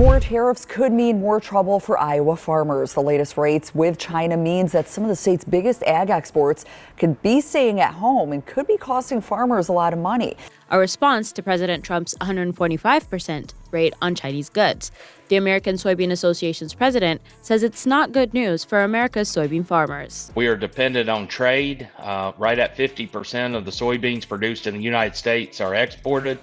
More tariffs could mean more trouble for Iowa farmers. The latest rates with China means that some of the state's biggest ag exports could be staying at home and could be costing farmers a lot of money. A response to President Trump's 145% rate on Chinese goods. The American Soybean Association's president says it's not good news for America's soybean farmers. We are dependent on trade. Right at 50% of the soybeans produced in the United States are exported.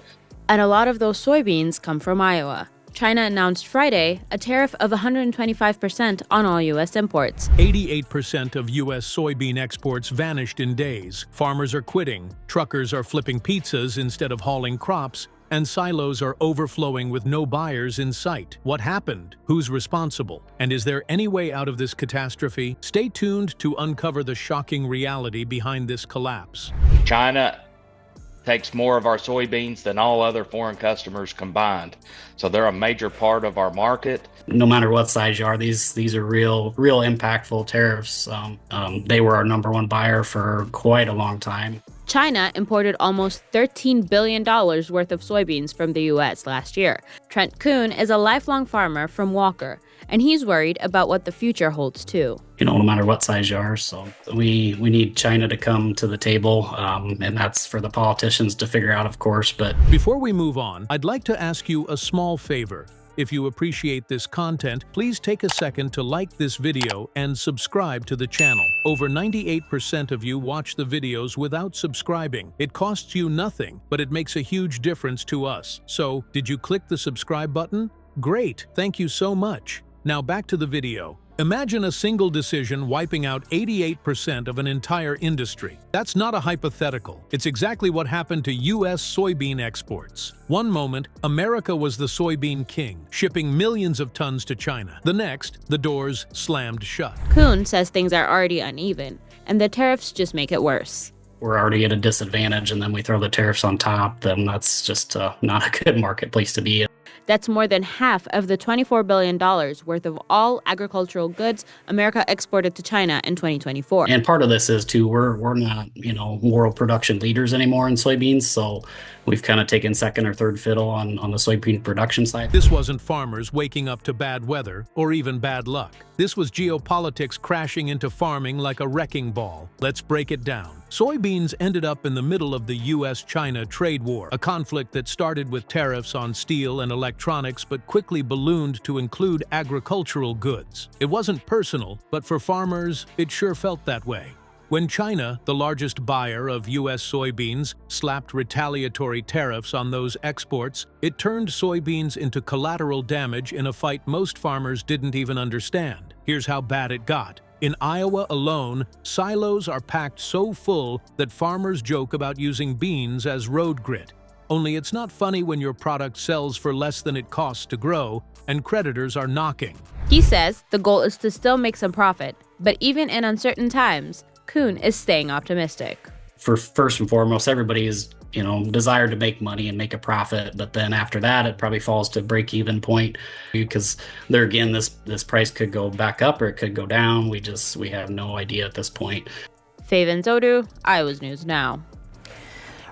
And a lot of those soybeans come from Iowa. China announced Friday a tariff of 125% on all U.S. imports. 88% of U.S. soybean exports vanished in days. Farmers are quitting, truckers are flipping pizzas instead of hauling crops, and silos are overflowing with no buyers in sight. What happened? Who's responsible? And is there any way out of this catastrophe? Stay tuned to uncover the shocking reality behind this collapse. China takes more of our soybeans than all other foreign customers combined. So they're a major part of our market. No matter what size you are, these are real impactful tariffs. They were our number one buyer for quite a long time. China imported almost $13 billion worth of soybeans from the U.S. last year. Trent Kuhn is a lifelong farmer from Walker, and he's worried about what the future holds too. No matter what size you are. So we need China to come to the table, and that's for the politicians to figure out, of course. But before we move on, I'd like to ask you a small favor. If you appreciate this content, please take a second to like this video and subscribe to the channel. Over 98% of you watch the videos without subscribing. It costs you nothing, but it makes a huge difference to us. So, did you click the subscribe button? Great, thank you so much. Now back to the video. Imagine a single decision wiping out 88% of an entire industry. That's not a hypothetical. It's exactly what happened to U.S. soybean exports. One moment, America was the soybean king, shipping millions of tons to China. The next, the doors slammed shut. Kuhn says things are already uneven, and the tariffs just make it worse. We're already at a disadvantage, and then we throw the tariffs on top, then that's just not a good marketplace to be in. That's more than half of the $24 billion worth of all agricultural goods America exported to China in 2024. And part of this is, too, we're not, world production leaders anymore in soybeans, so we've kind of taken second or third fiddle on the soybean production side. This wasn't farmers waking up to bad weather or even bad luck. This was geopolitics crashing into farming like a wrecking ball. Let's break it down. Soybeans ended up in the middle of the U.S.-China trade war, a conflict that started with tariffs on steel and electronics but quickly ballooned to include agricultural goods. It wasn't personal, but for farmers, it sure felt that way. When China, the largest buyer of U.S. soybeans, slapped retaliatory tariffs on those exports, it turned soybeans into collateral damage in a fight most farmers didn't even understand. Here's how bad it got. In Iowa alone, silos are packed so full that farmers joke about using beans as road grit. Only it's not funny when your product sells for less than it costs to grow, and creditors are knocking. He says the goal is to still make some profit, but even in uncertain times, Kuhn is staying optimistic. For first and foremost, everybody is, desire to make money and make a profit, but then after that, it probably falls to break-even point because there again, this price could go back up or it could go down. We have no idea at this point. Faven Zodu, Iowa's News Now.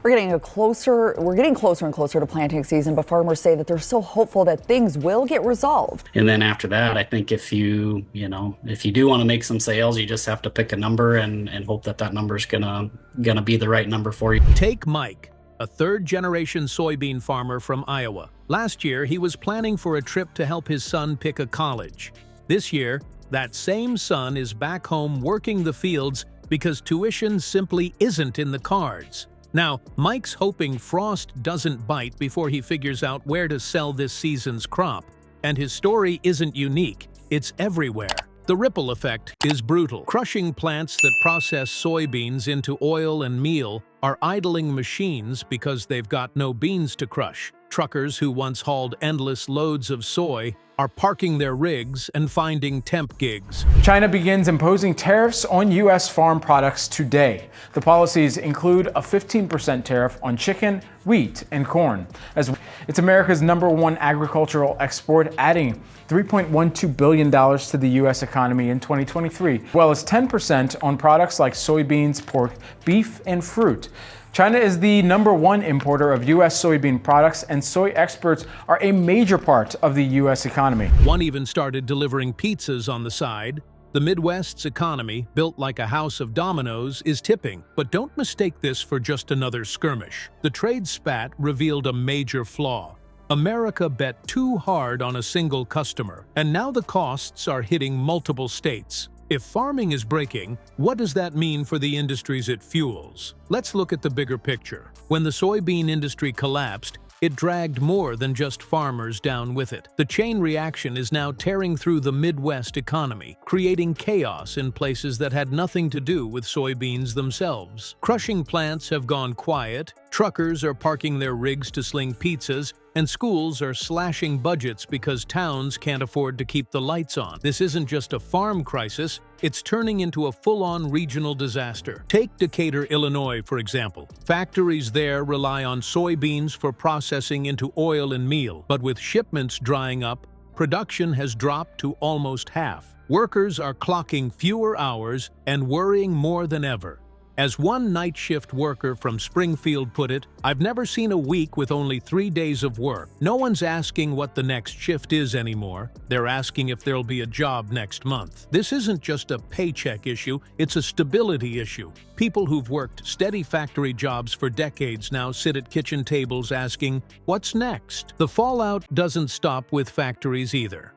We're getting closer and closer to planting season, but farmers say that they're so hopeful that things will get resolved. And then after that, I think if you do want to make some sales, you just have to pick a number and hope that number is gonna be the right number for you. Take Mike, a third-generation soybean farmer from Iowa. Last year, he was planning for a trip to help his son pick a college. This year, that same son is back home working the fields because tuition simply isn't in the cards. Now, Mike's hoping frost doesn't bite before he figures out where to sell this season's crop. And his story isn't unique, it's everywhere. The ripple effect is brutal. Crushing plants that process soybeans into oil and meal are idling machines because they've got no beans to crush. Truckers who once hauled endless loads of soy are parking their rigs and finding temp gigs. China begins imposing tariffs on U.S. farm products today. The policies include a 15% tariff on chicken, wheat, and corn. It's America's #1 agricultural export, adding $3.12 billion to the U.S. economy in 2023, as well as 10% on products like soybeans, pork, beef, and fruit. China is the #1 importer of U.S. soybean products, and soy exports are a major part of the U.S. economy. One even started delivering pizzas on the side. The Midwest's economy, built like a house of dominoes, is tipping. But don't mistake this for just another skirmish. The trade spat revealed a major flaw. America bet too hard on a single customer, and now the costs are hitting multiple states. If farming is breaking, what does that mean for the industries it fuels? Let's look at the bigger picture. When the soybean industry collapsed, it dragged more than just farmers down with it. The chain reaction is now tearing through the Midwest economy, creating chaos in places that had nothing to do with soybeans themselves. Crushing plants have gone quiet, truckers are parking their rigs to sling pizzas, and schools are slashing budgets because towns can't afford to keep the lights on. This isn't just a farm crisis, it's turning into a full-on regional disaster. Take Decatur, Illinois, for example. Factories there rely on soybeans for processing into oil and meal, but with shipments drying up, production has dropped to almost half. Workers are clocking fewer hours and worrying more than ever. As one night shift worker from Springfield put it, "I've never seen a week with only 3 days of work." No one's asking what the next shift is anymore. They're asking if there'll be a job next month. This isn't just a paycheck issue, it's a stability issue. People who've worked steady factory jobs for decades now sit at kitchen tables asking, "What's next?" The fallout doesn't stop with factories either.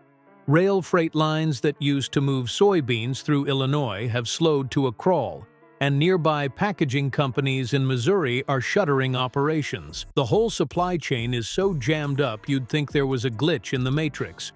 Rail freight lines that used to move soybeans through Illinois have slowed to a crawl, and nearby packaging companies in Missouri are shuttering operations. The whole supply chain is so jammed up you'd think there was a glitch in the matrix.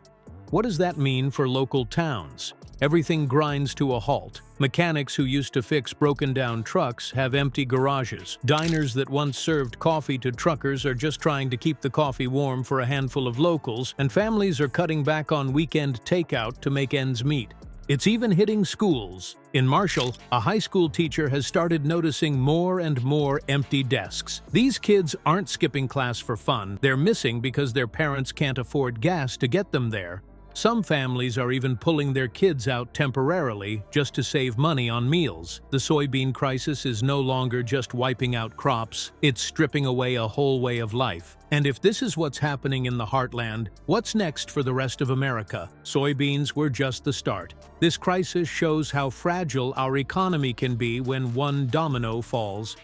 What does that mean for local towns? Everything grinds to a halt. Mechanics who used to fix broken-down trucks have empty garages. Diners that once served coffee to truckers are just trying to keep the coffee warm for a handful of locals, and families are cutting back on weekend takeout to make ends meet. It's even hitting schools. In Marshall, a high school teacher has started noticing more and more empty desks. These kids aren't skipping class for fun. They're missing because their parents can't afford gas to get them there. Some families are even pulling their kids out temporarily just to save money on meals. The soybean crisis is no longer just wiping out crops, it's stripping away a whole way of life. And if this is what's happening in the heartland, what's next for the rest of America? Soybeans were just the start. This crisis shows how fragile our economy can be when one domino falls.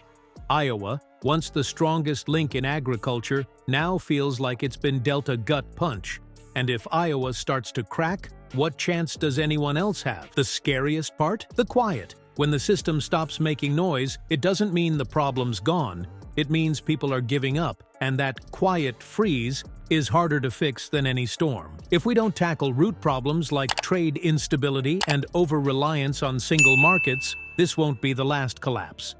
Iowa, once the strongest link in agriculture, now feels like it's been dealt a gut punch. And if Iowa starts to crack, what chance does anyone else have? The scariest part? The quiet. When the system stops making noise, it doesn't mean the problem's gone. It means people are giving up, and that quiet freeze is harder to fix than any storm. If we don't tackle root problems like trade instability and over-reliance on single markets, this won't be the last collapse.